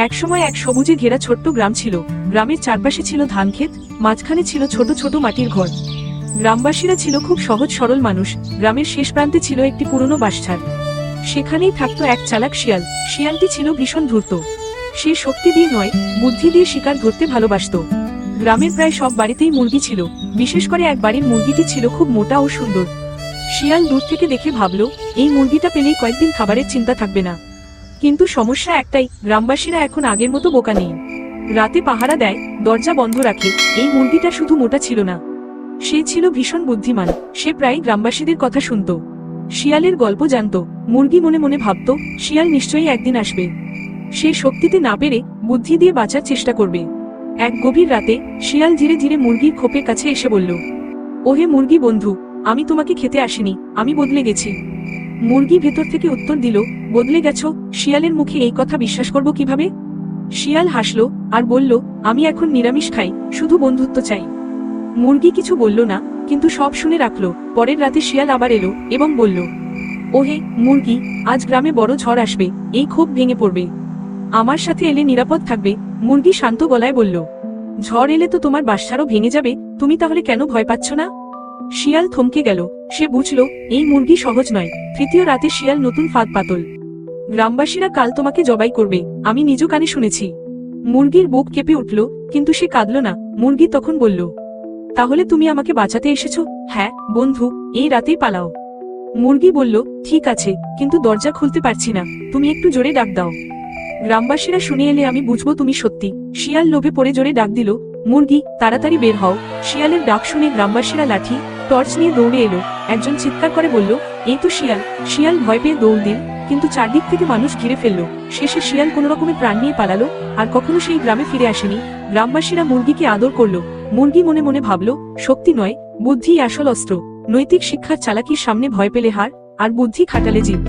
একসময় এক সবুজে ঘেরা ছোট্ট গ্রাম ছিল। গ্রামের চারপাশে ছিল ধান ক্ষেত, মাঝখানে ছিল ছোট ছোট মাটির ঘর। গ্রামবাসীরা ছিল খুব সহজ সরল মানুষ। গ্রামের শেষ প্রান্তে ছিল একটি পুরনো বাসঝাড়। সেখানেই থাকতো এক চালাক শিয়াল। শিয়ালটি ছিল ভীষণ ধূর্ত। সে শক্তি দিয়ে নয়, বুদ্ধি দিয়ে শিকার ধরতে ভালোবাসতো। গ্রামের প্রায় সব বাড়িতেই মুরগি ছিল, বিশেষ করে এক বাড়ির মুরগিটি ছিল খুব মোটা ও সুন্দর। শিয়াল দূর থেকে দেখে ভাবল, এই মুরগিটা পেলেই কয়েকদিন খাবারের চিন্তা থাকবে না। কিন্তু সমস্যা একটাই, গ্রামবাসীরা এখন আগের মতো বোকা নেই। রাতে পাহারা দেয়, দরজা বন্ধ রাখে। এই মুরগিটা শুধু মোটা ছিল না, সে ছিল ভীষণ বুদ্ধিমান। সে প্রায় গ্রামবাসীদের কথা শুনত, শিয়ালের গল্প জানত। মুরগি মনে মনে ভাবত, শিয়াল নিশ্চয়ই একদিন আসবে। সে শক্তিতে না পেরে বুদ্ধি দিয়ে বাঁচার চেষ্টা করবে। এক গভীর রাতে শিয়াল ধীরে ধীরে মুরগির খোপের কাছে এসে বলল, ওহে মুরগি বন্ধু, আমি তোমাকে খেতে আসিনি, আমি বদলে গেছি। মুরগি ভেতর থেকে উত্তর দিল, বদলে গেছো? শিয়ালের মুখে এই কথা বিশ্বাস করব কিভাবে? শিয়াল হাসল আর বলল, আমি এখন নিরামিষ খাই, শুধু বন্ধুত্ব চাই। মুরগি কিছু বলল না, কিন্তু সব শুনে রাখলো। পরের রাতে শিয়াল আবার এলো এবং বলল, ওহে মুরগি, আজ গ্রামে বড় ঝড় আসবে, এই খোপ ভেঙে পড়বে। আমার সাথে এলে নিরাপদ থাকবে। মুরগি শান্ত গলায় বলল, ঝড় এলে তো তোমার বাসারও ভেঙে যাবে, তুমি তাহলে কেন ভয় পাচ্ছ না? শিয়াল থমকে গেল। সে বুঝল, এই মুরগি সহজ নয়। তৃতীয় রাতে শিয়াল নতুন ফাঁদ পাতল, গ্রামবাসীরা কাল তোমাকে জবাই করবে, আমি নিজ কানে শুনেছি। মুরগির বুক কেঁপে উঠল, কিন্তু সে কাঁদল না। মুরগি তখন বলল, তাহলে তুমি আমাকে বাঁচাতে এসেছো? হ্যাঁ বন্ধু, এই রাতেই পালাও। মুরগি বলল, ঠিক আছে, কিন্তু দরজা খুলতে পারছি না, তুমি একটু জোরে ডাক দাও। গ্রামবাসীরা শুনে এলে আমি বুঝবো তুমি সত্যি। শিয়াল লোভে পড়ে জোরে ডাক দিল, মুরগি তাড়াতাড়ি বের হও। শিয়ালের ডাক শুনে গ্রামবাসীরা লাঠি টর্চ নিয়ে দৌড়ে এলো। একজন চিৎকার করে বলল, এই তো শিয়াল। শিয়াল ভয় পেয়ে দৌড় দিল, কিন্তু চারদিক থেকে মানুষ ঘিরে ফেললো। শেষে শিয়াল কোনো রকমে প্রাণ নিয়ে পালালো, আর কখনো সেই গ্রামে ফিরে আসেনি। গ্রামবাসীরা মুরগিকে আদর করলো। মুরগি মনে মনে ভাবল, শক্তি নয়, বুদ্ধি আসল অস্ত্র। নৈতিক শিক্ষার চালাকির সামনে ভয় পেলে হার, আর বুদ্ধি খাটালে জিত।